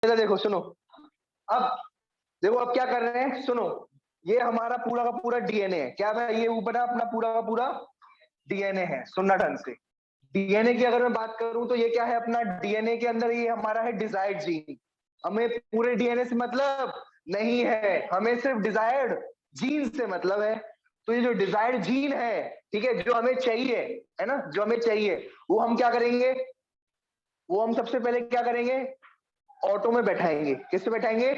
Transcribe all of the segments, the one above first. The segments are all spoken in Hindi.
देखो सुनो, अब देखो अब क्या कर रहे हैं, सुनो, ये हमारा पूरा का पूरा डीएनए है। क्या है ये ऊपर अपना पूरा का पूरा डीएनए है। सुनना ढंग से, डीएनए की अगर मैं बात करूं तो ये क्या है, अपना डीएनए के अंदर ये हमारा है डिजायर्ड जीन। हमें पूरे डीएनए से मतलब नहीं है, हमें सिर्फ डिजायर्ड जीन से मतलब है। तो ये जो डिजायर्ड जीन है, ठीक है, जो हमें चाहिए, है ना, जो हमें चाहिए, वो हम क्या करेंगे, वो हम सबसे पहले क्या करेंगे, ऑटो में बैठाएंगे। किससे बैठाएंगे,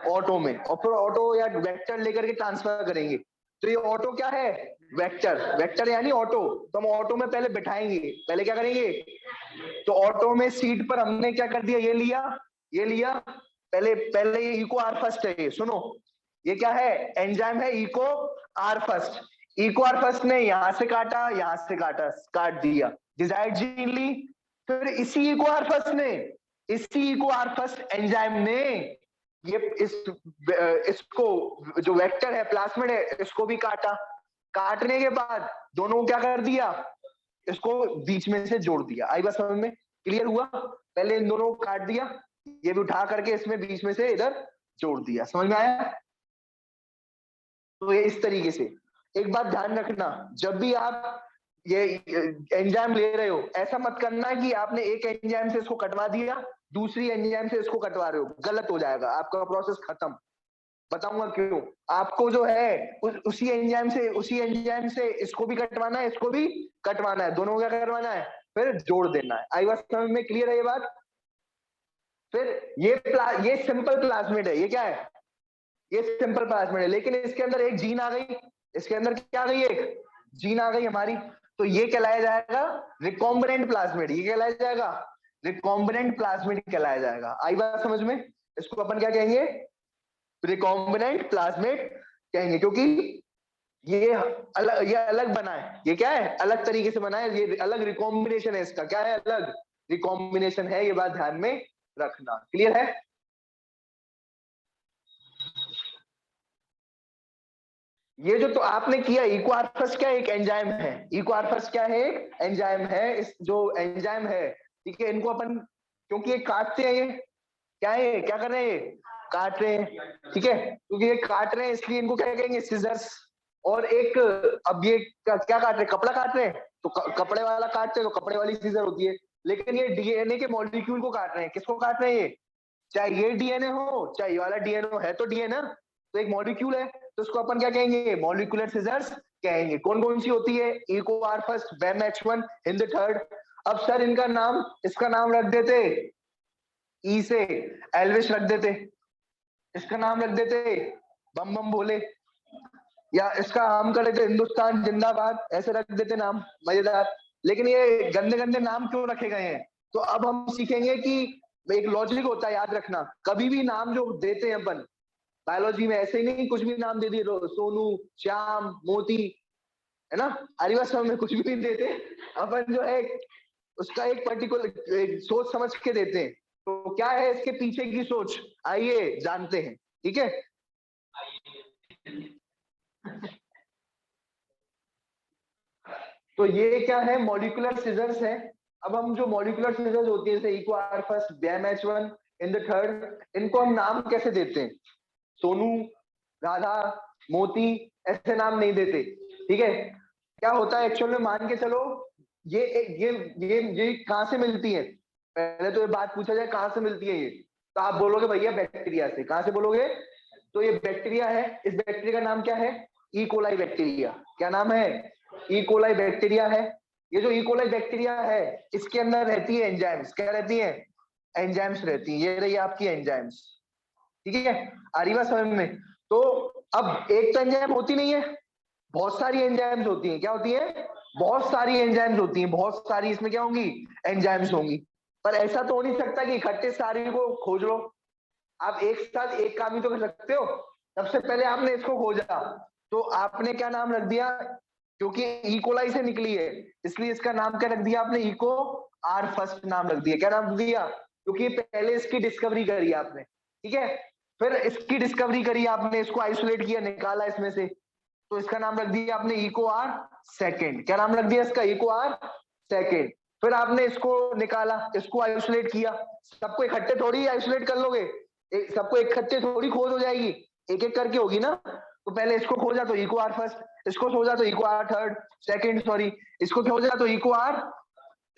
ऑटो में, और फिर ऑटो या वेक्टर लेकर के ट्रांसफर करेंगे। तो ये ऑटो क्या है, वेक्टर, वेक्टर यानी ऑटो। तो हम ऑटो में पहले बैठाएंगे, पहले क्या करेंगे, तो ऑटो में सीट पर हमने क्या कर दिया, ये लिया, ये लिया, पहले पहले ये इको आर फर्स्ट है, ये सुनो, ये क्या है, एंजाइम है Eco R first. Eco R first ने यहां से काटा, यहां से काटा, काट दिया, डिजायर्ड जीन ली। फिर इसी इको आर फर्स्ट ने, इसी इको आर फर्स्ट एंजाइम ने ये इसको जो वेक्टर है, प्लास्मिड है, इसको भी काटा। काटने के बाद दोनों को क्या कर दिया, इसको बीच में से जोड़ दिया। आई बात समझ में, क्लियर हुआ। पहले इन दोनों को काट दिया, ये भी उठा करके इसमें बीच में से इधर जोड़ दिया। समझ में आया। तो ये इस तरीके से, एक बात ध्यान रखना, जब भी आप ये एंजाइम ले रहे हो, ऐसा मत करना कि आपने एक एंजाइम से इसको कटवा दिया, दूसरी एंजाइम से इसको कटवा रहे हो, गलत हो जाएगा, आपका प्रोसेस खत्म। बताऊंगा क्यों। आपको जो है उसी एंजाइम से इसको भी कटवाना है, इसको भी कटवाना है, दोनों को क्या करवाना है, फिर जोड़ देना है। आई बात समझ में, क्लियर है ये बात। फिर ये सिंपल प्लाज्मिड है, ये क्या है, ये सिंपल प्लाज्मिड है, लेकिन इसके अंदर एक जीन आ गई, इसके अंदर क्या आ गई, एक जीन आ गई हमारी, तो ये कहलाया जाएगा रिकॉम्बिनेंट प्लाज्मिड। ये कहलाया जाएगा रिकॉम्बिनेंट प्लाज्मिड कहलाया जाएगा। आई बात समझ में। इसको अपन क्या कहेंगे, रिकॉम्बिनेंट प्लाज्मिड कहेंगे, क्योंकि ये अलग बना है। ये क्या है, अलग तरीके से बना है, ये अलग रिकॉम्बिनेशन है इसका। क्या है, अलग रिकॉम्बिनेशन है, ये बात ध्यान में रखना। क्लियर है। ये जो तो आपने किया, इक्वार्फस क्या एक एंजाइम है, इक्वार्फस क्या है, एक एंजाइम है। इस जो एंजाइम है, ठीक है, इनको अपन, क्योंकि ये काटते हैं, ये क्या है, क्या कर रहे हैं, ये काट रहे हैं, ठीक है, क्योंकि ये काट रहे हैं इसलिए इनको क्या कहेंगे, सीजर्स। और एक, अब ये क्या काट रहे हैं, कपड़ा काट रहे हैं, तो कपड़े वाला काटते हैं तो कपड़े वाली सीजर होती है। लेकिन ये डीएनए के मॉलिक्यूल को काट रहे हैं। किसको काट रहे हैं ये, चाहे ये डीएनए हो चाहे ये वाला डीएनए हो, है तो डीएनए, तो एक मॉलिक्यूल है, तो उसको अपन क्या कहेंगे, मॉलिक्यूलर सीजर्स कहेंगे। कौन कौन सी होती है, Eco R first, BAMH1, Hind third. अब सर इनका नाम, इसका नाम रख देते, ई से एल्विस रख देते, इसका नाम रख देते बम बम भोले, या इसका हम कर देते हिंदुस्तान जिंदाबाद, ऐसे रख देते नाम, मजेदार। लेकिन ये गंदे गंदे नाम क्यों रखे गए हैं, तो अब हम सीखेंगे कि एक लॉजिक होता है, याद रखना, कभी भी नाम जो देते हैं अपन बायोलॉजी में, ऐसे ही नहीं कुछ भी नाम दे दिए, सोनू, श्याम, मोती, है ना, आदिवासी में कुछ भी नहीं देते अपन, जो है उसका एक पर्टिकुलर सोच समझ के देते हैं। तो क्या है इसके पीछे की सोच, आइए जानते हैं, ठीक है। तो ये क्या है, मॉलिक्यूलर सीजर्स है। अब हम जो मॉलिक्यूलर सीजर्स होती है, जैसे इक्वार first, BAMH1 in the third, इनको हम नाम कैसे देते हैं, सोनू, राधा, मोती, ऐसे नाम नहीं देते, ठीक है। क्या होता है एक्चुअल में, मान के चलो, ये ये कहां से मिलती है, पहले तो ये बात पूछा जाए कहां से मिलती है ये, तो आप बोलोगे भैया बैक्टीरिया से। कहां से बोलोगे, तो ये बैक्टीरिया है, इस बैक्टीरिया का नाम क्या है, ई कोलाई बैक्टीरिया। क्या नाम है, ई कोलाई बैक्टीरिया है। ये जो ई कोलाई बैक्टीरिया है, इसके अंदर रहती है एंजाइम्स। क्या रहती है, एंजाइम्स रहती है। ये रही आपकी एंजाइम्स, ठीक है, आ रही बात समझ में। तो अब एक तो एंजाइम होती नहीं है, बहुत सारी एंजाइम्स होती हैं। क्या होती है, बहुत सारी एंजाइम्स होती हैं, बहुत सारी, इसमें क्या होंगी, एंजाइम्स होंगी। पर ऐसा तो हो नहीं सकता कि इकट्ठे सारी को खोज लो, आप एक साथ एक काम ही तो कर सकते हो। सबसे पहले आपने इसको खोजा, तो आपने क्या नाम रख दिया, क्योंकि इकोलाई से निकली है इसलिए इसका नाम क्या रख दिया आपने, इको आर फर्स्ट नाम रख दिया। क्या नाम रख दिया, क्योंकि पहले इसकी डिस्कवरी करी आपने, ठीक है, फिर इसकी डिस्कवरी करी आपने, इसको आइसोलेट किया, निकाला इसमें से, तो इसका नाम रख दिया आपने इको आर सेकेंड। क्या नाम रख दिया इसका, इको आर सेकेंड। फिर आपने इसको निकाला, इसको आइसोलेट किया, सबको इकट्ठे थोड़ी आइसोलेट कर लोगे, सबको इकट्ठे थोड़ी खोज हो जाएगी, एक एक करके होगी ना। तो पहले इसको खोजा तो इको आर फर्स्ट, इसको खोजा तो Eco R third, second sorry, इसको खोजा तो इको आर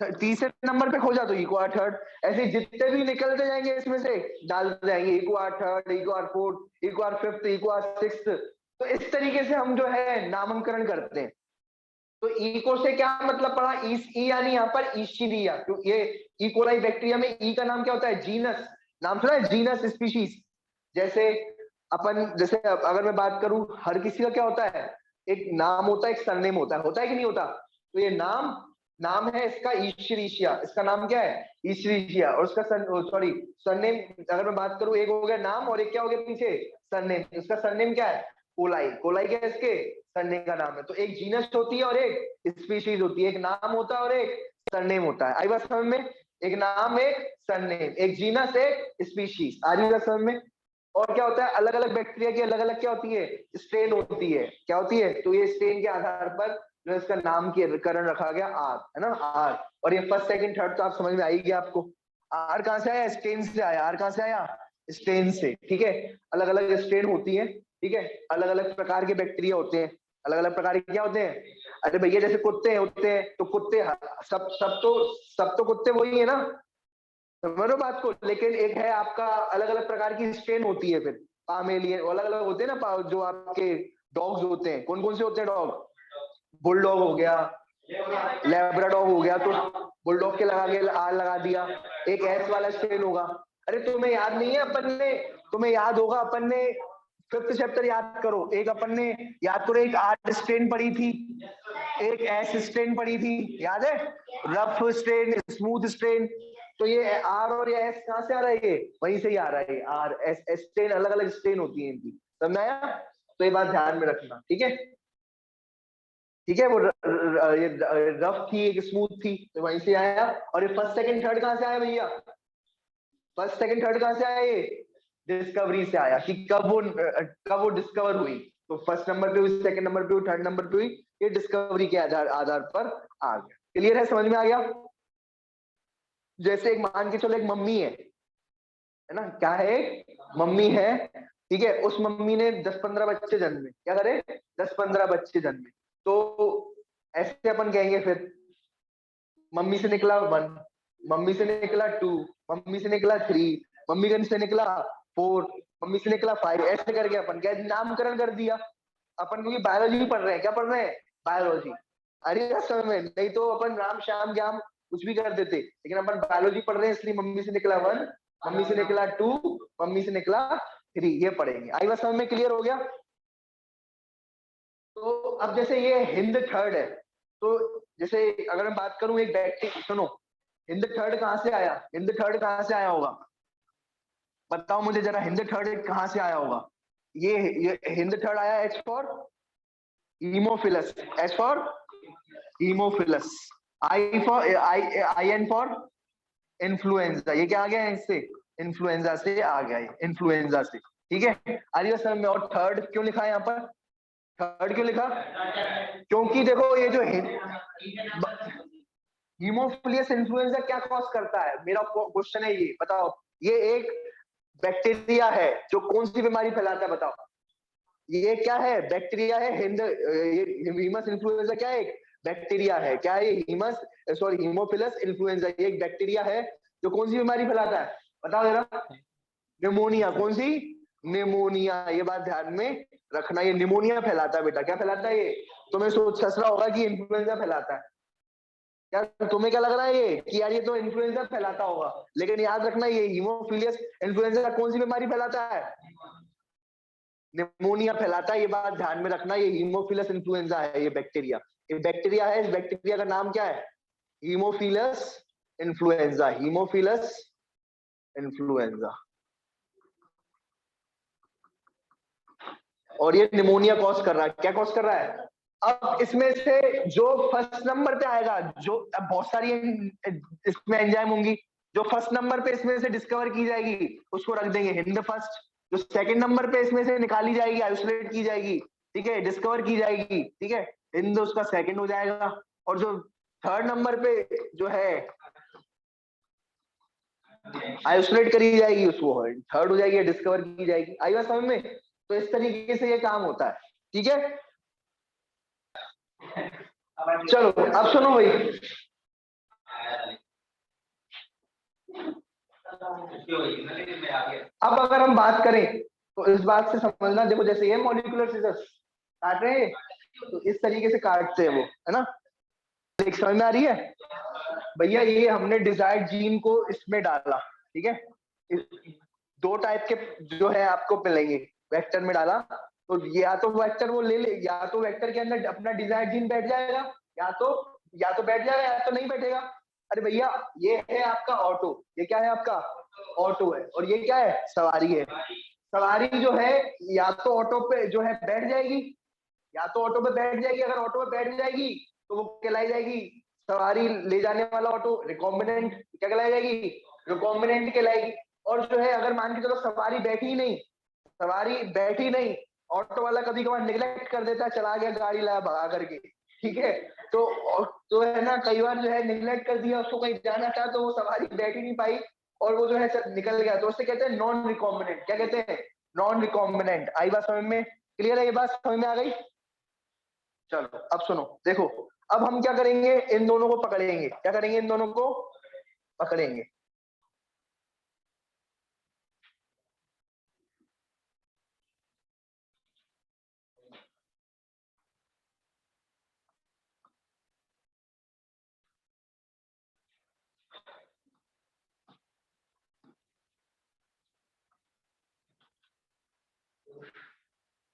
तीसरे नंबर पे खोजा तो इको आर थर्ड, ऐसे जितने भी निकलते जाएंगे इसमें से डालते जाएंगे, Eco R third, Eco R fourth, Eco R fifth, Eco R sixth. तो इस तरीके से हम जो है नामकरण करते हैं। तो इको से क्या मतलब पड़ा, ई यानी यहाँ पर ईस्टीरिया, तो ये ई कोलाई बैक्टीरिया में ई का नाम क्या होता है, जीनस, नाम सुना है, जीनस स्पीशीज। जैसे जैसे अगर मैं बात करूं, हर किसी का क्या होता है, एक नाम होता है, एक सरनेम होता है कि नहीं होता। तो ये नाम है इसका ईस्टीरिया, इसका नाम क्या है ईस्टीरिया, और उसका सॉरी सरनेम, अगर मैं बात करूं, एक हो गया नाम और एक क्या हो गया पीछे सरनेम, इसका सरनेम क्या है कोलाई, कोलाई क्या है इसके सरनेम का नाम है। तो एक जीनस होती है और एक स्पीशीज होती है, एक नाम होता है और एक सरनेम होता है। आई बात समझ में, एक नाम एक सरनेम, एक जीनस एक स्पीशीज, आ रही बात समझ में। और क्या होता है, अलग अलग बैक्टीरिया की अलग अलग क्या होती है स्ट्रेन होती है, क्या होती है, तो ये स्ट्रेन के आधार पर जो इसका नाम की करण रखा गया आर, है ना आर। और ये फर्स्ट सेकंड थर्ड तो आप समझ में आई गया आपको। आर कहां से आया, स्ट्रेन से आया, आर कहां से आया स्ट्रेन से, ठीक है। अलग अलग स्ट्रेन होती है, ठीक है, अलग अलग प्रकार के बैक्टीरिया होते हैं, अलग अलग प्रकार के क्या होते हैं। अरे भैया जैसे कुत्ते होते हैं तो कुत्ते सब तो कुत्ते वही है ना, समझो बात को। लेकिन एक है आपका अलग अलग प्रकार की स्ट्रेन होती है, फिर पामेलियन अलग अलग होते हैं ना, जो आपके डॉग्स होते हैं, कौन कौन से होते हैं डॉग, बुलडॉग हो गया, लेब्राडॉग हो गया, तो बुलडॉग के लगा के आर लगा दिया, एक एस वाला स्ट्रेन होगा। अरे तुम्हें याद नहीं है, तुम्हें याद होगा अपन ने फिफ्थ चैप्टर याद करो, एक अपन ने याद करो, एक आर स्ट्रेन पड़ी थी, एक एस स्ट्रेन पड़ी थी, याद है, रफ स्ट्रेन, स्मूथ स्ट्रेन। तो ये आर और ये एस कहां से आ रहा है, ये वहीं से ही आ रहा है, आर एस स्ट्रेन, अलग अलग स्ट्रेन होती है इनकी, समझ आया। तो ये बात ध्यान में रखना, ठीक है, ठीक है। वो ये रफ थी, एक स्मूथ थी, तो वहीं से आया। और ये फर्स्ट सेकंड थर्ड कहां से आया भैया, फर्स्ट सेकंड थर्ड कहां से आया, ये डिस्कवरी से आया, कि कब वो डिस्कवर हुई। तो फर्स्ट नंबर पे हुई, सेकंड नंबर पे हुई, थर्ड नंबर पे हुई, ये डिस्कवरी के आधार पर आ गया। क्लियर है, समझ में आ गया। जैसे एक मान के चलो एक मम्मी है ना, क्या है, मम्मी है, ठीक है, उस मम्मी ने 10-15 बच्चे जन्मे, क्या करे 10-15 बच्चे जन्मे। तो ऐसे अपन कहेंगे, फिर मम्मी से निकला 1, मम्मी से निकला 2, मम्मी से निकला 3, मम्मी से निकला 4, मम्मी से निकला 5, ऐसे करके अपन क्या नामकरण कर दिया। अपन क्योंकि बायोलॉजी पढ़ रहे हैं, क्या पढ़ रहे हैं बायोलॉजी, अरे समय में नहीं तो अपन राम श्याम ज्ञान कुछ भी कर देते, लेकिन अपन बायोलॉजी पढ़ रहे हैं, इसलिए मम्मी से निकला 1, मम्मी से निकला 2, मम्मी से निकला 3, ये पढ़ेंगे। आई बात समझ में, क्लियर हो गया। तो अब जैसे ये हिंद थर्ड है, तो जैसे अगर मैं बात करूं एक बैक्टीरिया, सुनो, हिंद थर्ड कहां से आया, हिंद थर्ड कहां से आया होगा, बताओ मुझे जरा, हिंद थर्ड कहां से आया होगा। ये हिंद थर्ड आया H for haemophilus, H for haemophilus, I N for influenza, ये क्या आ गया है इससे, इन्फ्लुएंजा से आ गया, इन्फ्लुएंजा से, ठीक है। आइए सर में, और थर्ड क्यों लिखा है यहाँ पर, थर्ड क्यों लिखा, क्योंकि देखो ये जो हीमोफिलियस इन्फ्लुएंजा क्या कॉज करता है, मेरा क्वेश्चन है ये, बताओ। ये एक बैक्टीरिया है जो कौन सी बीमारी फैलाता है, बताओ। ये क्या है, बैक्टीरिया है, ये हीमस इन्फ्लुएंजा क्या है, एक बैक्टीरिया है, क्या है, हीमस सॉरी हीमोफिलस इन्फ्लुएंजा, ये एक बैक्टीरिया है जो कौन सी बीमारी फैलाता है, बताओ जरा। निमोनिया, कौन सी, निमोनिया, ये बात ध्यान में रखना, ये निमोनिया फैलाता है बेटा, क्या फैलाता है ये। तुम्हें सोच रहा होगा कि इन्फ्लुएंजा फैलाता है, क्या तुम्हें क्या लग रहा है ये कि यार ये तो इन्फ्लुएंजा फैलाता होगा, लेकिन याद रखना ये हीमोफिलियस इन्फ्लुएंजा कौन सी बीमारी फैलाता है, निमोनिया फैलाता है, ये बात ध्यान में रखना। ये हीमोफिलस इन्फ्लुएंजा है, ये बैक्टीरिया है, इस बैक्टीरिया का नाम क्या है, हीमोफिलस इन्फ्लुएंजा, हीमोफिलस इन्फ्लुएंजा। और ये निमोनिया कॉज कर रहा है, क्या कॉज कर रहा है। अब इसमें से जो फर्स्ट नंबर पे आएगा, जो अब बहुत सारी इसमें एंजाइम होंगी, जो फर्स्ट नंबर पे इसमें से डिस्कवर की जाएगी उसको रख देंगे हिंद फर्स्ट, जो सेकंड नंबर पे इसमें से निकाली जाएगी, आइसोलेट की जाएगी, ठीक है, डिस्कवर की जाएगी, ठीक है, हिंद उसका सेकंड हो जाएगा। और जो थर्ड नंबर पे जो है आइसोलेट करी जाएगी, उसको थर्ड हो जाएगी, डिस्कवर की जाएगी। आई बात समझ में? तो इस तरीके से ये काम होता है, ठीक है। चलो अब सुनो भाई, अब अगर हम बात करें तो इस बात से समझना, देखो जैसे ये मॉलिक्यूलर सीजर्स काट रहे हैं तो इस तरीके से काटते हैं वो, है ना। देख समझ में आ रही है भैया? ये हमने डिजायर्ड जीन को इसमें डाला, ठीक है। दो टाइप के जो है आपको मिलेंगे, वेक्टर में डाला तो या तो वेक्टर वो ले ले, या तो वेक्टर के अंदर अपना डिजायर्ड जीन बैठ जाएगा, या तो बैठ जाएगा या तो नहीं बैठेगा। अरे भैया ये है आपका ऑटो, ये क्या है आपका ऑटो है, और ये क्या है सवारी है। सवारी जो है या तो ऑटो पे जो है बैठ जाएगी, या तो ऑटो पे बैठ जाएगी। अगर ऑटो पे बैठ जाएगी तो वो कहलाई जाएगी सवारी ले जाने वाला ऑटो, रिकॉम्बिनेंट। क्या कहलाई जाएगी? रिकॉम्बिनेंट कहलाएगी। और जो है अगर मान के चलो सवारी बैठी नहीं, सवारी बैठी नहीं, ऑटो वाला कभी कभार निगलेक्ट कर देता है, चला गया गाड़ी लाया भगा करके, ठीक है। तो है ना, कई बार जो है निगलेक्ट कर दिया, उसको कहीं जाना था तो वो सवारी बैठ ही नहीं पाई और वो जो है निकल गया, तो उससे कहते हैं नॉन रिकॉम्बिनेंट। क्या कहते हैं? Non recombinant. आई बात समझ में? क्लियर है? ये बात समझ में आ गई? चलो अब सुनो, देखो अब हम क्या करेंगे, इन दोनों को पकड़ेंगे। क्या करेंगे? इन दोनों को पकड़ेंगे।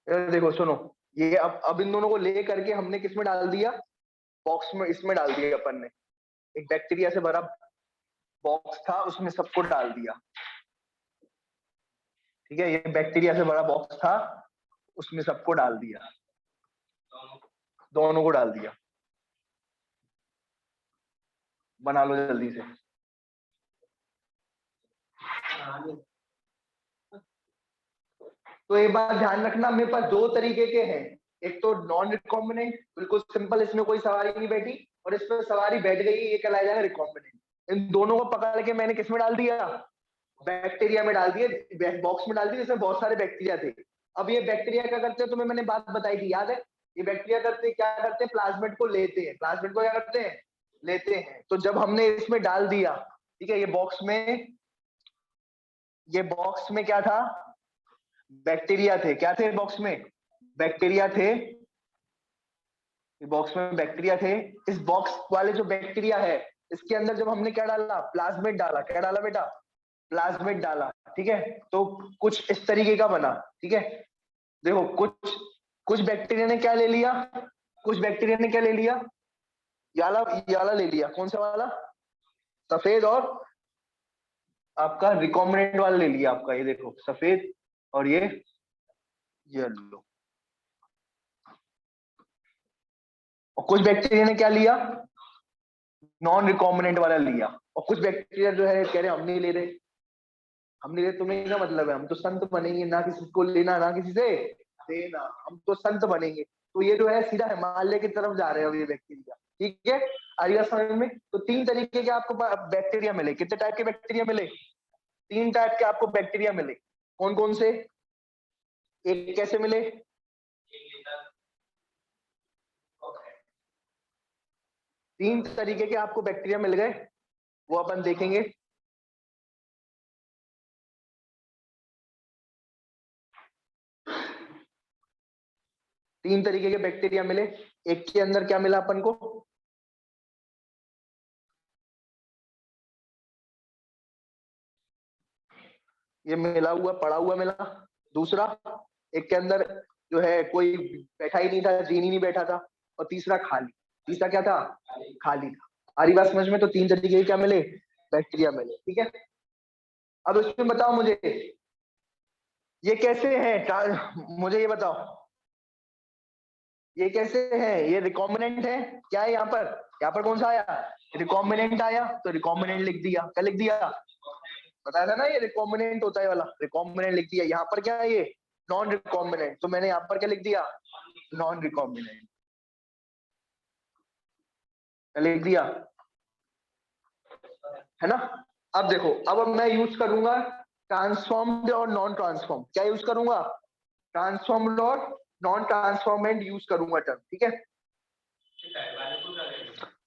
ये देखो सुनो, ये अब इन दोनों को ले करके हमने किस में डाल दिया? बॉक्स में, इसमें डाल दिया अपन ने। एक बैक्टीरिया से भरा बॉक्स था, उसमें सबको डाल दिया, ठीक है। ये बैक्टीरिया से भरा बॉक्स था, उसमें सबको डाल दिया, दोनों को डाल दिया। बना लो जल्दी से। तो एक बात ध्यान रखना, मेरे पास दो तरीके के हैं। एक तो नॉन रिकॉम्बिनेंट, बिल्कुल सिंपल, इसमें कोई सवारी नहीं बैठी, और इस पर सवारी बैठ गई, ये कहलाया जाएगा रिकॉम्बिनेंट। इन दोनों को पकड़ के मैंने किस में डाल दिया? बैक्टीरिया में डाल दिए, बॉक्स में डाल दिए, जिसमें बहुत सारे बैक्टीरिया थे। अब ये बैक्टीरिया क्या करते हैं, तुम्हें मैंने बात बताई थी, याद है? ये बैक्टीरिया करते क्या करते हैं? प्लाज्मिड को लेते हैं। प्लाज्मिड को क्या करते हैं? लेते हैं। तो जब हमने इसमें डाल दिया, ठीक है, ये बॉक्स में क्या था? बैक्टीरिया थे। क्या थे बॉक्स में? बैक्टीरिया थे। बॉक्स में बैक्टीरिया थे। इस बॉक्स वाले जो बैक्टीरिया है, इसके अंदर जब हमने क्या डाला? प्लाज्मिड डाला। क्या डाला बेटा? प्लाज्मिड डाला, ठीक है। तो कुछ इस तरीके का बना, ठीक है। देखो कुछ कुछ बैक्टीरिया ने क्या ले लिया? कुछ बैक्टीरिया ने क्या ले लिया? याला ले लिया। कौन सा वाला? सफेद। और आपका रिकॉम्बिनेंट वाला ले लिया आपका, ये देखो सफेद और ये येलो। और कुछ बैक्टीरिया ने क्या लिया? नॉन रिकॉम्बिनेंट वाला लिया। और कुछ बैक्टीरिया जो है कह रहे हम नहीं ले रहे, हम नहीं रहे। तुम्हें क्या मतलब है? हम तो संत बनेंगे, ना किसी को लेना ना किसी से देना, हम तो संत बनेंगे। तो ये जो है सीधा हिमालय की तरफ जा रहे हैं अब ये बैक्टीरिया, ठीक है। आइए समझ में। तो तीन तरीके के आपको बैक्टीरिया मिले। कितने टाइप के बैक्टीरिया मिले? तीन टाइप के आपको बैक्टीरिया मिले। कौन कौन से? एक कैसे मिले? तीन तरीके के आपको बैक्टीरिया मिल गए, वो अपन देखेंगे। तीन तरीके के बैक्टीरिया मिले। एक के अंदर क्या मिला अपन को? ये मिला हुआ पड़ा हुआ मिला। दूसरा, एक के अंदर जो है कोई बैठा ही नहीं था, जीन ही नहीं बैठा था। और तीसरा खाली। तीसरा क्या था? खाली था। हमारी बात समझ में? तो तीन तरीके के क्या मिले? बैक्टीरिया मिले, ठीक है। अब इसमें बताओ मुझे, ये कैसे है? मुझे ये बताओ, ये कैसे है? ये रिकॉम्बिनेंट है। क्या है यहाँ पर? यहाँ पर कौन सा आया? रिकॉम्बिनेंट आया, तो रिकॉम्बिनेंट लिख दिया। क्या लिख दिया? बताया था ना ये रिकॉम्बिनेंट होता है वाला, रिकॉम्बिनेंट लिख दिया। यहाँ पर क्या है? ये नॉन रिकॉम्बिनेंट, तो मैंने यहाँ पर क्या लिख दिया? Non recombinant. लिख दिया है ना। अब देखो, अब मैं यूज करूंगा ट्रांसफॉर्म्ड और नॉन ट्रांसफॉर्म। क्या यूज करूंगा? ट्रांसफॉर्म्ड और नॉन ट्रांसफॉर्मेंट यूज करूंगा टर्म, ठीक है।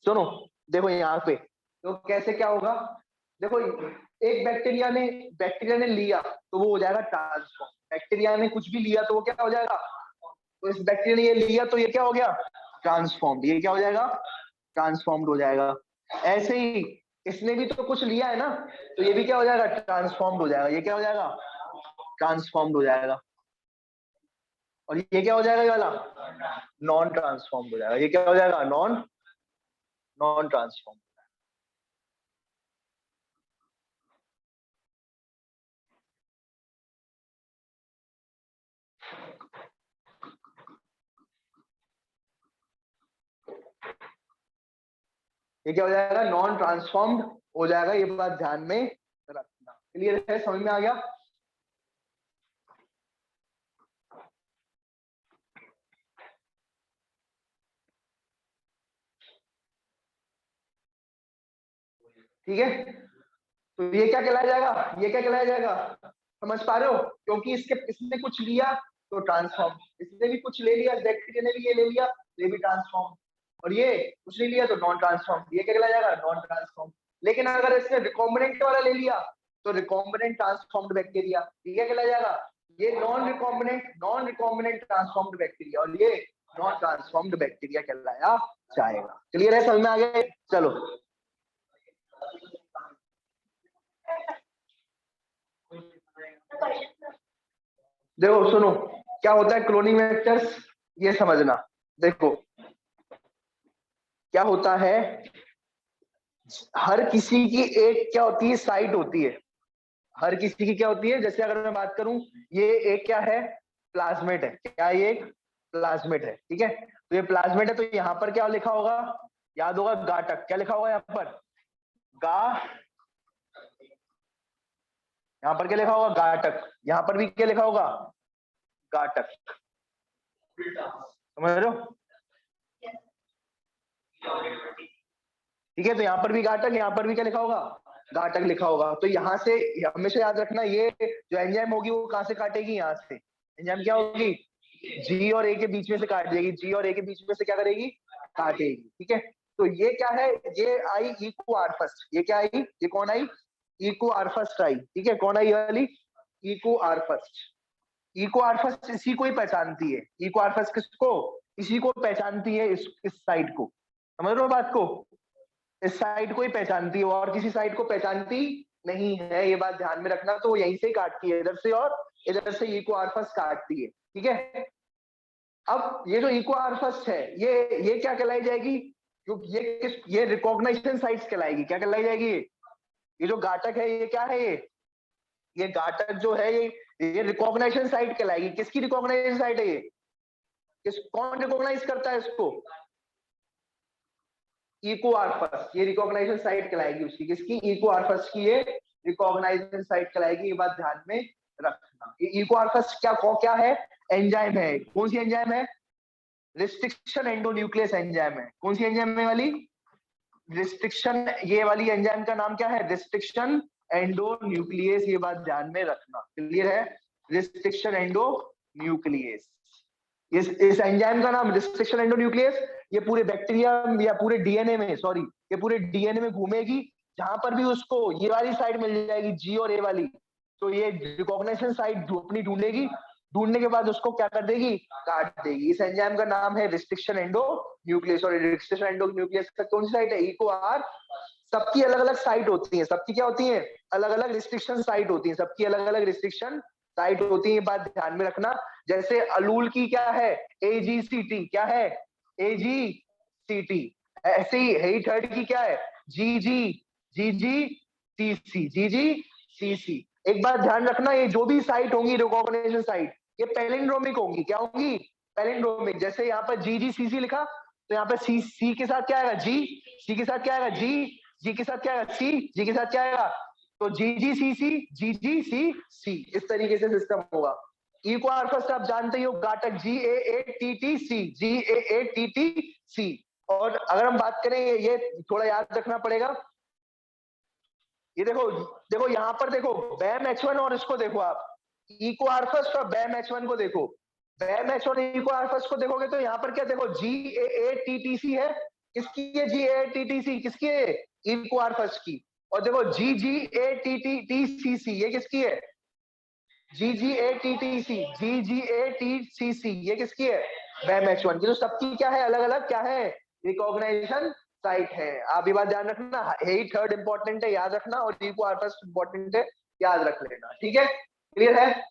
सुनो, देखो यहाँ पे तो कैसे क्या होगा, देखो एक बैक्टीरिया ने लिया तो वो हो जाएगा ट्रांसफॉर्म। बैक्टीरिया ने कुछ भी लिया तो वो क्या हो जाएगा, तो इस बैक्टीरिया ने ये लिया तो ये क्या हो गया, ट्रांसफॉर्म्ड। ये क्या हो जाएगा, ट्रांसफॉर्म्ड हो जाएगा। ऐसे ही इसने भी तो कुछ लिया है ना, तो ये भी क्या हो जाएगा, ट्रांसफॉर्म्ड हो जाएगा। ये क्या हो जाएगा, ट्रांसफॉर्म्ड हो जाएगा। और ये क्या हो जाएगा, ये वाला नॉन ट्रांसफॉर्म्ड हो जाएगा। ये क्या हो जाएगा, नॉन नॉन ट्रांसफॉर्म। ये क्या हो जाएगा, नॉन ट्रांसफॉर्म्ड हो जाएगा। ये बात ध्यान में रखना। क्लियर है, समझ में आ गया। ठीक है, तो ये क्या कहलाया जाएगा, ये क्या कहलाया जाएगा, समझ पा रहे हो। क्योंकि इसने कुछ लिया तो ट्रांसफॉर्म, इसने भी कुछ ले लिया, बैक्टीरिया ने भी ये ले लिया, ये भी ट्रांसफॉर्म। और ये कुछ नहीं लिया तो नॉन ट्रांसफॉर्म, ये क्या कहलाया जाएगा, नॉन ट्रांसफॉर्म। लेकिन अगर इसने रिकॉम्बिनेंट वाला ले लिया तो रिकॉम्बिनेंट ट्रांसफॉर्म्ड बैक्टीरिया, ये क्या कहलाया जाएगा, ये नॉन रिकॉम्बिनेंट ट्रांसफॉर्म्ड बैक्टीरिया, और ये नॉन ट्रांसफॉर्म्ड बैक्टीरिया कहलाया जाएगा। क्लियर है, समझ में आ गया। चलो देखो सुनो, क्या होता है क्लोनिंग वेक्टर्स, ये समझना। देखो क्या होता है, हर किसी की एक क्या होती है, साइट होती है। हर किसी की क्या होती है, जैसे अगर मैं बात करूं, ये एक क्या है, प्लाज्मेट है। क्या ये एक प्लाज्मेट है, ठीक है। तो ये प्लाज्मेट है, तो यहाँ पर क्या लिखा होगा, याद होगा गाटक। क्या लिखा होगा यहाँ पर, गा, यहाँ पर क्या लिखा होगा, गाटक। यहाँ पर भी क्या लिखा होगा, गाटक। समझ रहे हो, ठीक है। तो यहाँ पर भी गाटक, यहाँ पर भी क्या लिखा होगा, गाटक लिखा होगा। तो यहाँ से हमेशा याद रखना, ये जो एंजाइम होगी वो कहाँ से काटेगी, यहाँ से। एंजाइम क्या होगी, जी और ए के बीच में से काट देगी, जी और ए के बीच में से क्या करेगी, काटेगी, ठीक है। तो ये क्या है, ये आई इको आर फर्स्ट। ये क्या आई, ये कौन आई, इको आर फर्स्ट आई, ठीक है। कौन आई ये वाली, echo R first. Eco R first इसी को ही पहचानती है। इको आर फर्स्ट किसको, इसी को पहचानती है, इस साइड को। समझ रहे हो बात को, इस साइड को ही पहचानती है, और किसी साइड को पहचानती नहीं है। ये बात ध्यान में रखना। तो यहीं से ही काटती है, इधर से और इधर से इको आर फर्स्ट काटती है, ठीक है। अब ये जो इको आर फर्स्ट है, ये क्या कहलाई जाएगी, क्योंकि ये रिकॉग्निशन साइट्स कहलाएगी। क्या कहलाई जाएगी, ये जो गाटक है, ये क्या है, ये गाटक जो है, ये रिकॉग्निशन साइट कहलाएगी। किसकी रिकॉग्निशन साइट है ये, कौन रिकॉग्नाइज करता है इसको, इको आर फर्स्ट। ये रिकॉग्नाइजेशन साइट कहलाएगी उसकी, किसकी, इको आर फर्स्ट की ये रिकॉग्नाइजेशन साइट कहलाएगी। ये बात ध्यान में रखना। इको आर फर्स्ट क्या है, एंजाइम है। कौन सी एंजाइम है, रिस्ट्रिक्शन एंडोन्यूक्लियस एंजाइम है। कौन सी एंजाइम है वाली, रिस्ट्रिक्शन। ये वाली एंजाइम का नाम क्या है, रिस्ट्रिक्शन एंडोन्यूक्लियस। ये बात ध्यान में रखना। क्लियर है, रिस्ट्रिक्शन एंडोन्यूक्लियस। इस एंजाइम का नाम रिस्ट्रिक्शन एंडोन्यूक्लियस। ये पूरे बैक्टीरिया या पूरे डीएनए में, सॉरी, ये पूरे डीएनए में घूमेगी। जहां पर भी उसको ये वाली साइड मिल जाएगी, जी और ए वाली, तो ये रिकॉग्निशन साइट अपनी ढूंढेगी। ढूंढने के बाद उसको क्या कर देगी, काट देगी। इस एंजाइम का नाम है रिस्ट्रिक्शन एंडोन्यूक्लियस। और रिस्ट्रिक्शन एंडोन्यूक्लियस का कौन सी साइट है, इको आर। सबकी अलग अलग साइट होती है, सबकी क्या होती है, अलग अलग रिस्ट्रिक्शन साइट होती है, सबकी अलग अलग रिस्ट्रिक्शन साइट होती है। बात ध्यान में रखना। जैसे अलूल की क्या है, एजीसीटी। क्या है, एजीसीटी। ऐसे ही हेई थर्ड की क्या है, जीजी जीजीसीसी जीजीसीसी। एक बात ध्यान रखना, ये जो भी साइट होंगी रिकॉग्निशन साइट, ये पैलिंड्रोमिक होंगी। क्या होंगी, पैलिंड्रोमिक। जैसे यहाँ पर जीजीसीसी लिखा, तो यहाँ पे सी के साथ क्या आएगा, जी, सी के साथ क्या आएगा, जी के साथ क्या आएगा, सी, जी के साथ क्या आएगा, तो जी जी सी इस तरीके से सिस्टम होगा। इको आर फर्स्ट आप जानते ही हो, गाटक, GAATTC, GAATTC। और अगर हम बात करें, ये थोड़ा याद रखना पड़ेगा, ये देखो देखो यहाँ पर देखो बैम H1 और इसको देखो आप, इको आर फर्स्ट और बैम H1 को देखो, बैम H1 इको आर फर्स्ट को देखोगे तो यहाँ पर क्या देखो GAATTC है, किसकी है GAATTC, किसकी है, इको आर फर्स्ट की। और देखो GGATTCC ये किसकी है, GGATTC ये किसकी है, बैम H1 की। तो सबकी क्या है, अलग अलग क्या है, रिकॉग्नाइजेशन साइट है। आप ये बात ध्यान रखना, यही थर्ड इंपॉर्टेंट है, याद रखना, और इको आर फर्स्ट इंपॉर्टेंट है, याद रख लेना, ठीक है, क्लियर है।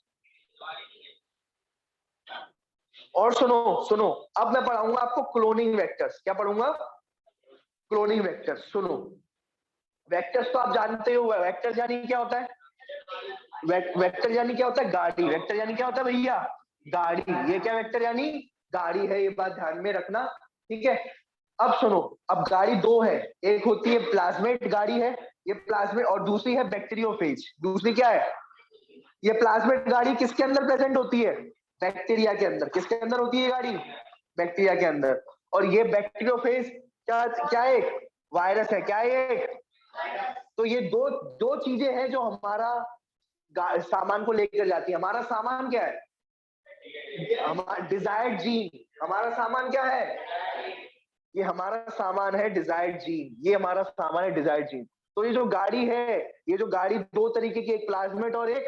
और सुनो सुनो, अब मैं पढ़ाऊंगा आपको क्लोनिंग वेक्टर्स। क्या पढ़ूंगा, क्लोनिंग वेक्टर्स। सुनो, वेक्टर्स तो आप जानते हो, वेक्टर्स यानी क्या होता है, वेक्टर यानी क्या होता है, गाड़ी। वेक्टर यानी क्या होता है भैया, गाड़ी। ये क्या वेक्टर यानी गाड़ी है, ये बात ध्यान में रखना, ठीक है। अब सुनो, अब गाड़ी दो है, एक होती है प्लाज्मेट गाड़ी है, ये प्लाज्मेट, और दूसरी है बैक्टीरियोफेज। दूसरी क्या है, ये प्लाज्मेट गाड़ी किसके अंदर प्रेजेंट होती है, बैक्टीरिया के अंदर। किसके अंदर होती है गाड़ी, बैक्टीरिया के अंदर। और ये बैक्टीरियोफेज क्या क्या है, एक वायरस है। क्या है एक, तो ये दो दो चीजें हैं जो हमारा सामान को लेकर जाती है। हमारा सामान क्या है, हमारा डिजायर्ड जीन। हमारा सामान क्या है, ये हमारा सामान है डिजायर्ड जीन, ये हमारा सामान है डिजायर्ड जीन। तो ये जो गाड़ी है, ये जो गाड़ी दो तरीके की, एक प्लाज्मेट और एक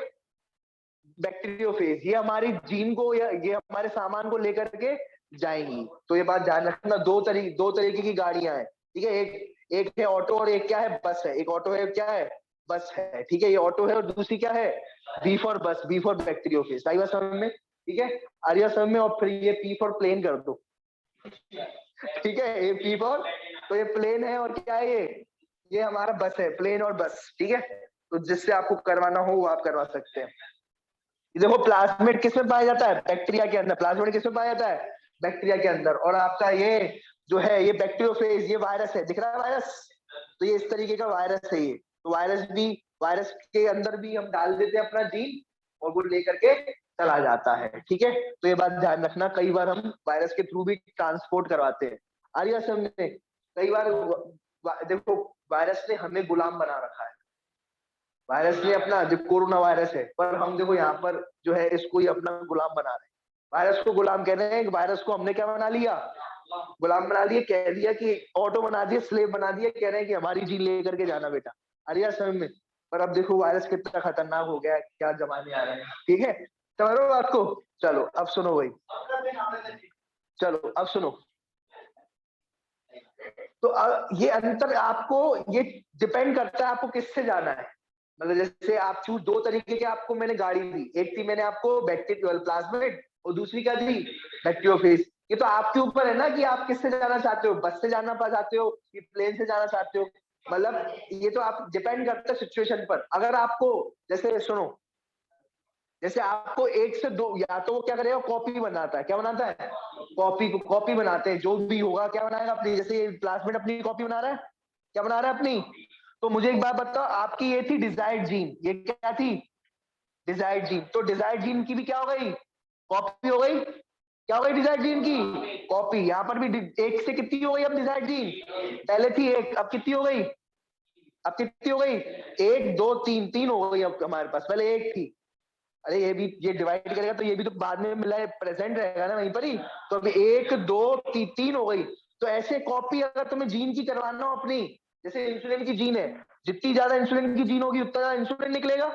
बैक्टीरियोफेज, ये हमारी जीन को या ये हमारे सामान को लेकर के जाएंगी। तो ये बात ध्यान रखना, दो तरीके की गाड़ियां हैं, ठीक है। एक एक है ऑटो और एक क्या है, बस है। एक ऑटो है, क्या है, बस है, ठीक है, ये ऑटो है। और दूसरी क्या है, बी फॉर बस, बी फॉर बैक्टीरियोफेज। आई बात समझ में, ठीक है, आर्या समझ में। और फिर ये पी फॉर प्लेन कर दो, ठीक है, ये पी फॉर, तो ये प्लेन है, और क्या है ये हमारा बस है, प्लेन और बस, ठीक है। तो जिससे आपको करवाना हो वो आप करवा सकते हैं। देखो प्लाज्मेट किसमें पाया जाता है, बैक्टीरिया के अंदर। प्लाज्मेट किसमें पाया जाता है, बैक्टीरिया के अंदर। और आपका ये जो है, ये बैक्टीरियोफेज, ये वायरस है, दिख रहा है वायरस, तो ये इस तरीके का वायरस है ये। तो वायरस के अंदर भी हम डाल देते हैं अपना जीन, और वो लेकर के चला जाता है, ठीक है। तो ये बात ध्यान रखना, कई बार हम वायरस के थ्रू भी ट्रांसपोर्ट करवाते हैं। आर्या समझ में, कई बार देखो वायरस ने हमें गुलाम बना रखा है। वायरस ने अपना, जो कोरोना वायरस है, पर हम देखो यहाँ पर जो है इसको ही अपना गुलाम बना रहे हैं। वायरस को गुलाम कह रहे हैं, वायरस को हमने क्या बना लिया, गुलाम बना दिया, कह दिया कि ऑटो बना दिया, स्लेव बना दिया, कह रहे हैं कि हमारी जी लेकर के जाना बेटा। अरे समय में, पर अब देखो वायरस कितना खतरनाक हो गया है, क्या जमाने आ रहे हैं, ठीक है, समझ रहे हो बात को। चलो अब सुनो भाई, चलो अब सुनो। तो ये अंतर आपको, ये डिपेंड करता है आपको किससे जाना है। मतलब जैसे आप चूज, दो तरीके के आपको मैंने गाड़ी दी, एक थी मैंने आपको बैक्टीरियल प्लाज्मेट, और दूसरी क्या दी, बैक्टीरियोफेज। ये तो आपके ऊपर है ना कि आप किससे जाना चाहते हो, बस से जाना चाहते हो कि प्लेन से जाना चाहते हो। मतलब ये तो आप डिपेंड करता है सिचुएशन पर। अगर आपको, जैसे सुनो, जैसे आपको एक से दो, या तो वो क्या करेगा, कॉपी बनाता है। क्या बनाता है, कॉपी बनाते हैं, जो भी होगा क्या बनाएगा अपनी, जैसे क्लासमेट अपनी कॉपी बना रहा है, क्या बना रहा है अपनी। तो मुझे एक बात बताओ, आपकी ये थी डिजायर्ड जीन, ये क्या थी, डिजायर्ड जीन। तो डिजायर्ड जीन की भी क्या हो गई, कॉपी हो गई। क्या हो गई डिजायर्ड जीन की, कॉपी। यहाँ पर भी एक से कितनी हो गई अब डिजायर्ड जीन, पहले थी एक, अब कितनी हो गई, अब कितनी हो गई, एक दो तीन, तीन हो गई अब हमारे पास, पहले एक थी। अरे ये भी, ये डिवाइड करेगा तो ये भी तो बाद में मिला है, प्रेजेंट रहेगा ना वहीं पर ही। तो अभी एक दो तीन हो गई। तो ऐसे कॉपी अगर तुम्हें जीन की करवाना हो अपनी, जैसे इंसुलिन की जीन है, जितनी ज्यादा इंसुलिन की जीन होगी उतना ज्यादा इंसुलिन निकलेगा।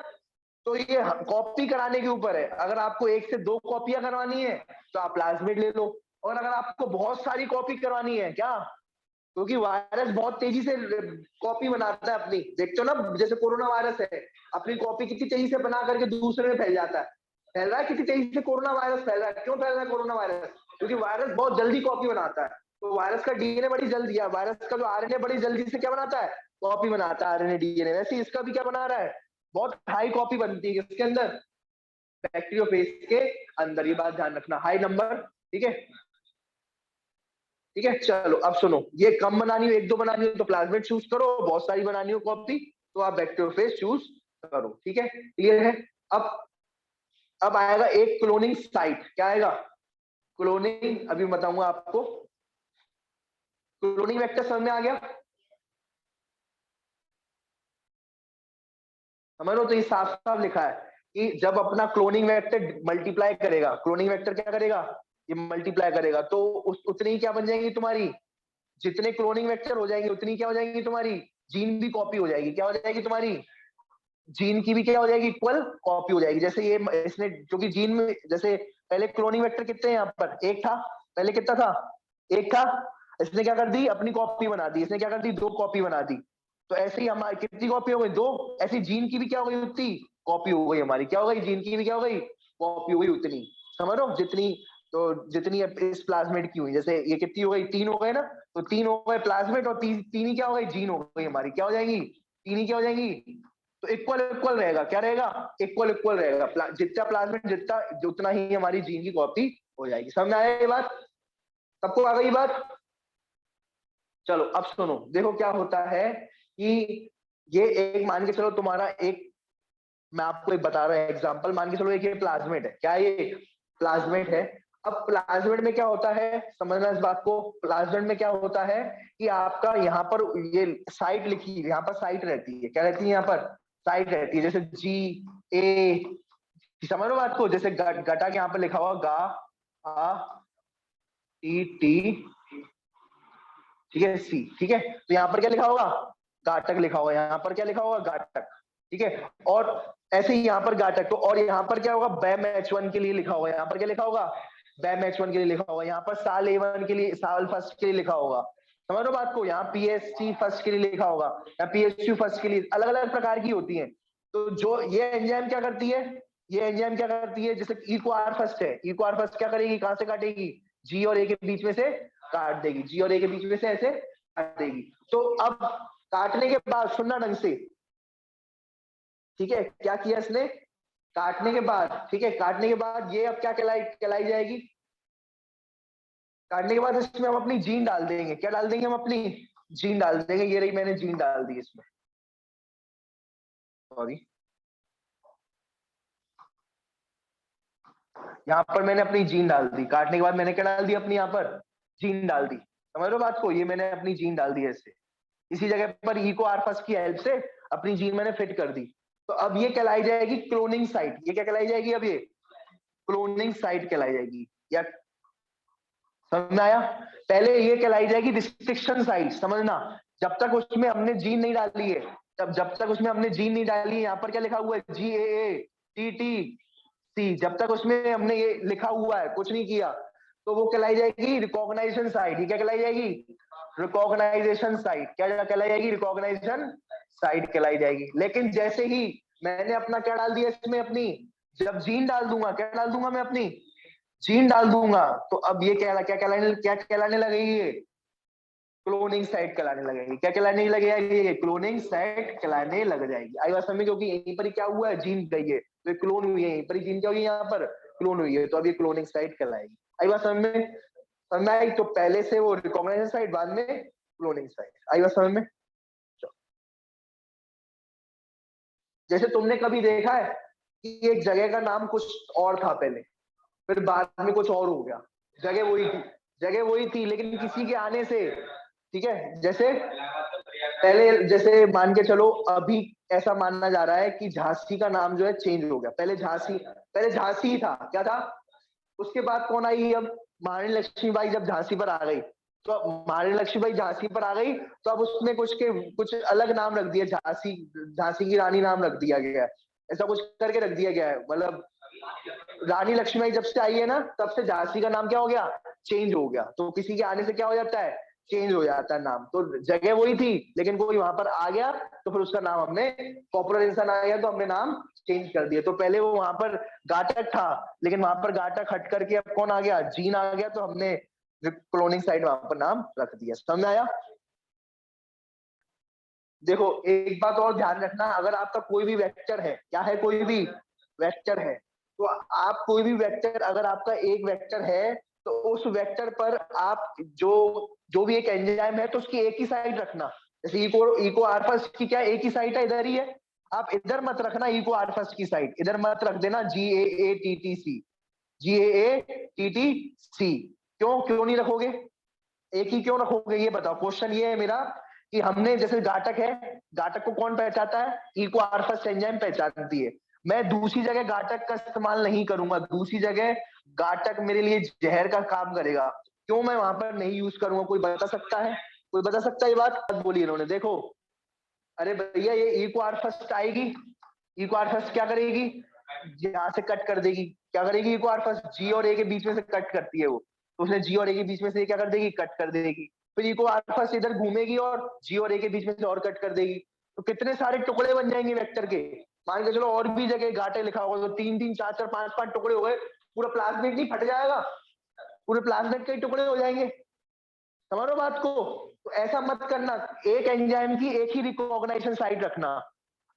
तो ये कॉपी कराने के ऊपर है। अगर आपको एक से दो कॉपियां करवानी है तो आप प्लाज्मिड ले लो, और अगर आपको बहुत सारी कॉपी करवानी है, क्या, क्योंकि वायरस बहुत तेजी से कॉपी बनाता है अपनी, देखते हो ना, जैसे कोरोना वायरस है, अपनी कॉपी कितनी तेजी से बना करके दूसरे में फैल जाता है। फैल रहा है कितनी तेजी से कोरोना वायरस फैल रहा है, क्यों फैल रहा है कोरोना वायरस, क्योंकि वायरस बहुत जल्दी कॉपी बनाता है। तो वायरस का डीएनए बड़ी जल्दी, वायरस का जो आरएनए बड़ी जल्दी से क्या बनाता है, कॉपी बनाता है, आरएनए डीएनए। वैसे इसका भी क्या बना रहा है, बहुत हाई कॉपी बनती है किसके अंदर, बैक्टीरियोफेज के अंदर। ये बात ध्यान रखना, हाई नंबर, ठीक है, ठीक है। चलो अब सुनो, ये कम बनानी हो, एक दो बनानी हो तो प्लाज्मिड चूज करो, बहुत सारी बनानी हो कॉपी तो आप बैक्टीरियोफेज चूज करो, ठीक है, क्लियर है। अब अब आएगा एक क्लोनिंग साइट। क्या आएगा, क्लोनिंग, अभी बताऊंगा आपको। क्लोनिंग वेक्टर समझ में आ गया? समझ लो, तो ये साफ साफ लिखा है कि जब अपना क्लोनिंग वेक्टर मल्टीप्लाई करेगा, क्लोनिंग वेक्टर क्या करेगा, ये मल्टीप्लाई करेगा, तो उतनी ही क्या बन जाएंगी तुम्हारी, जितने क्लोनिंग वेक्टर हो जाएंगे उतनी क्या हो जाएंगी तुम्हारी, जीन भी कॉपी हो जाएगी। क्या हो जाएगी तुम्हारी, जीन की भी क्या हो जाएगी, इक्वल कॉपी हो जाएगी। जैसे ये इसने, क्योंकि जीन में जैसे पहले क्लोनिंग वेक्टर कितने हैं यहाँ पर, एक था, पहले कितना था, एक था, इसने क्या कर दी, अपनी कॉपी बना दी, इसने क्या कर दी, दो कॉपी बना दी। तो ऐसे ही हमारी कितनी कॉपी हो गई, दो, ऐसी जीन की भी क्या हो गई, उतनी कॉपी हो गई हमारी, क्या हो गई, जीन की भी क्या हो गई, कॉपी हो गई उतनी। समझ रहे हो, जितनी, तो जितनी इस प्लाज्मिड की हुई, जैसे ये कितनी हो गई, तीन हो गए ना, तो तीन हो गए प्लाज्मिड, और तीन ही क्या हो गई, जीन हो गई हमारी, क्या हो जाएंगी, तीन ही क्या हो जाएंगी, तो इक्वल इक्वल रहेगा, क्या रहेगा, इक्वल इक्वल रहेगा, जितना प्लाज्मिड जितना, उतना ही हमारी जीन की कॉपी हो जाएगी। समझ में आया ये बात, सबको आ गई बात? चलो अब सुनो, देखो क्या होता है कि ये एक, मान के चलो तुम्हारा एक, मैं आपको एक बता रहा हूं एग्जांपल, मान के चलो एक ये प्लाज्मिड है, क्या ये प्लाज्मिड है। अब प्लाज्मिड में क्या होता है, समझना इस बात को, प्लाज्मिड में क्या होता है कि आपका यहाँ पर ये साइट लिखी, यहाँ पर साइट रहती है, क्या रहती है, यहाँ पर साइट रहती है, जैसे G, A, समझ लो बात को, जैसे गटा के यहाँ पर लिखा हुआ गा, आ, टी, ठीक है, सी, ठीक है, तो यहाँ पर क्या लिखा होगा, घाटक लिखा होगा, यहाँ पर क्या लिखा होगा, घाटक, ठीक है, और ऐसे ही यहाँ पर घाटक, तो और यहाँ पर क्या होगा, बैम H1 के लिए लिखा होगा, यहाँ पर क्या लिखा होगा, बैम H1 के लिए लिखा होगा, यहाँ पर साल A1 के लिए, साल फर्स्ट के लिए लिखा होगा। समझ लो बात को, यहाँ PST फर्स्ट के लिए लिखा होगा, या PSU फर्स्ट के लिए, अलग अलग प्रकार की होती है। तो जो ये एंजाइम क्या करती है, ये एंजाइम क्या करती है, जैसे ई को आर फर्स्ट है, ई को आर फर्स्ट क्या करेगी, कहां से काटेगी, जी और ए के बीच में से काट देगी, जी और ए के बीच में से ऐसे काट देगी। तो अब काटने के बाद सुनना ढंग से, ठीक है, क्या किया इसने, काटने के बाद, ठीक है, काटने के बाद ये अब क्या कहलाई जाएगी, काटने के बाद इसमें हम अपनी जीन डाल देंगे, क्या डाल देंगे, हम अपनी जीन डाल देंगे, ये रही मैंने जीन डाल दी इसमें, सॉरी, यहाँ पर मैंने अपनी जीन डाल दी, काटने के बाद मैंने क्या डाल दी, अपनी यहाँ पर जीन डाल दी। समझ लो बात को, ये मैंने अपनी जीन डाल दी ऐसे, इसी जगह पर ई को आर फर्स्ट की हेल्प से अपनी जीन मैंने फिट कर दी। तो अब ये कहलाई जाएगी क्लोनिंग साइट, ये क्या कहलाई जाएगी, अब ये क्लोनिंग साइट कहलाई जाएगी, या समझ में आया? पहले ये कहलाई जाएगी रिस्ट्रिक्शन साइट, समझना, जब तक उसमें हमने जीन नहीं डाली है, जब तक उसमें हमने जीन नहीं डाली है, यहाँ पर क्या लिखा हुआ है, GAATTC, जब तक उसमें हमने ये लिखा हुआ है, कुछ नहीं किया, तो वो कहलाई जाएगी रिकॉग्नाइजेशन साइट। ये क्या कहलाई जाएगी, रिकॉग्नाइजेशन साइट, क्या कहलाई जाएगी, रिकॉग्नाइजेशन साइट कहलाई जाएगी। लेकिन जैसे ही मैंने अपना क्या डाल दिया इसमें, अपनी, जब जीन डाल दूंगा, क्या डाल दूंगा मैं, अपनी जीन डाल दूंगा, तो अब ये क्या कहलाने लगेगी, ये क्लोनिंग साइट कहलाने लगेगी, क्या कहलाने लगेगी, ये क्लोनिंग साइट कहलाने लग जाएगी। आई बात समझ में, क्योंकि यहीं पर ही क्या हुआ है, जीन गई है, तो क्लोन हुई है, यहीं पर ही जीन क्या हुई है, यहाँ पर क्लोन हुई है, तो अब ये क्लोनिंग साइट कहलाएगी। आई बात समझ में, समझ में आई? तो पहले से वो रिकॉग्नाइजेशन साइट, बाद में क्लोनिंग साइट। आई बात समझ में? जैसे तुमने कभी देखा है कि एक जगह का नाम कुछ और था पहले, फिर बाद में कुछ और हो गया, जगह वही थी, जगह वही थी, लेकिन किसी के आने से, ठीक है, जैसे पहले, जैसे मान के चलो अभी ऐसा मानना जा रहा है कि झांसी का नाम जो है चेंज हो गया, पहले झांसी ही था, क्या था, उसके बाद कौन आई, अब महारानी लक्ष्मीबाई जब झांसी पर आ गई, तो अब महारानी लक्ष्मीबाई झांसी पर आ गई, तो अब उसमें कुछ अलग नाम रख दिया, झांसी की रानी नाम रख दिया गया है, ऐसा कुछ करके रख दिया गया है, मतलब रानी लक्ष्मीबाई जब से आई है ना, तब से झांसी का नाम क्या हो गया, चेंज हो गया। तो किसी के आने से क्या हो जाता है, चेंज हो जाता है नाम, तो जगह वही थी, लेकिन कोई वहां पर आ गया, तो फिर उसका नाम हमने, पॉपुलर इंसान आ गया तो हमने नाम चेंज कर दिया। तो पहले वो वहां पर घाटक था, लेकिन वहां पर घाटक हट करके अब कौन आ गया, जीन आ गया, तो हमने क्लोनिंग साइट वहां पर नाम रख दिया। समझ में आया? देखो एक बात और ध्यान रखना, अगर आपका कोई भी वेक्टर है, क्या है, कोई भी वेक्टर है, तो आप कोई भी वेक्टर, अगर आपका एक वेक्टर है, तो उस वेक्टर पर आप जो जो भी एक एंजाइम है, तो उसकी एक ही साइड रखना। जैसे इको आर फर्स्ट की क्या एक ही साइड है, इधर ही है, आप इधर मत रखना, इको आर फर्स्ट की साइड इधर मत रख देना, GAATTC, GAATTC, क्यों क्यों नहीं रखोगे? एक ही क्यों रखोगे ये बताओ। क्वेश्चन ये है मेरा कि हमने जैसे घातक है, घातक को कौन पहचानता है, ई को आर फर्स्ट एंजाइम पहचानती है। मैं दूसरी जगह घातक का इस्तेमाल नहीं करूंगा, दूसरी जगह घातक मेरे लिए जहर का काम करेगा, क्यों मैं वहां पर नहीं यूज करूंगा? कोई बता सकता है? कोई बता सकता है ये बात? बोली इन्होंने, देखो। अरे भैया ये ई को आर फर्स्ट आएगी, ई को आर फर्स्ट क्या करेगी, यहाँ से कट कर देगी। क्या करेगी ई को आर फर्स्ट, जी और ए के बीच में से कट करती है वो, तो उसने जी और ए के बीच में से क्या कर देगी, कट कर देगी। फिर ई को आर फर्स्ट इधर घूमेगी और जी और ए के बीच में से और कट कर देगी, तो कितने सारे टुकड़े बन जाएंगे वेक्टर के। मान के चलो और भी जगह घाटे लिखा होगा तो 3 3 4 4 5 5 टुकड़े हो गए, पूरा प्लाज्मिड नहीं फट जाएगा, पूरे प्लाज्मिड के टुकड़े हो जाएंगे। समझ लो बात को। तो ऐसा मत करना, एक एंजाइम की एक ही रिकॉग्नाइजेशन साइट रखना,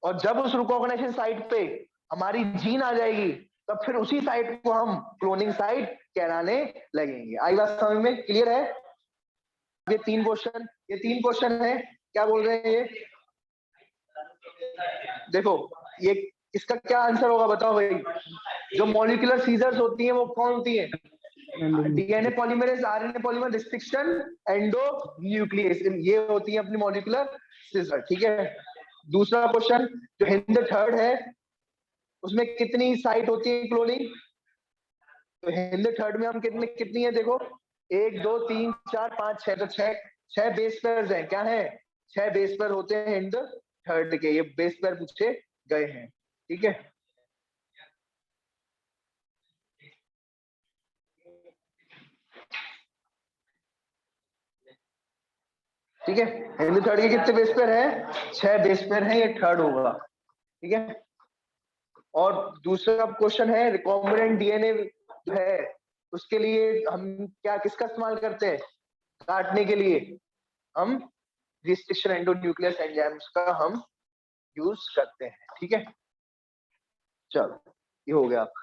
और जब उस रिकॉग्नाइजेशन साइट पे हमारी जीन आ जाएगी तब फिर उसी साइट को हम क्लोनिंग साइट कहलाने लगेंगे। आई बात समझ में? क्लियर है? ये 3 क्वेश्चन, ये 3 क्वेश्चन है। क्या बोल रहे हैं ये? देखो ये इसका क्या आंसर होगा बताओ भाई। जो मॉलिक्यूलर सीजर्स होती हैं वो कौन होती है? DNA polymerase, RNA polymer, restriction, endo nucleus, ये होती है अपनी मॉलिक्यूलर सीजर। ठीक है। दूसरा क्वेश्चन जो हिंद थर्ड है, उसमें कितनी साइट होती है क्लोनिंग? तो हिंद थर्ड में हम कितनी है देखो, 1 2 3 4 5 6, तो 6 बेस पेयर्स हैं। क्या है? 6 बेस पेयर होते हैं हिंद थर्ड के, ये बेस पेयर पूछे गए हैं। ठीक है। ठीक है, हिंद थर्ड के कितने बेस पेयर है? 6 बेस पेयर है, ये थर्ड होगा। ठीक है। और दूसरा क्वेश्चन है रिकॉम्बिनेंट डीएनए जो है उसके लिए हम क्या किसका इस्तेमाल करते हैं काटने के लिए? हम रिस्ट्रिक्शन एंडोन्यूक्लियस एंजाइम्स का हम यूज करते हैं। ठीक है, चलो ये हो गया आपका।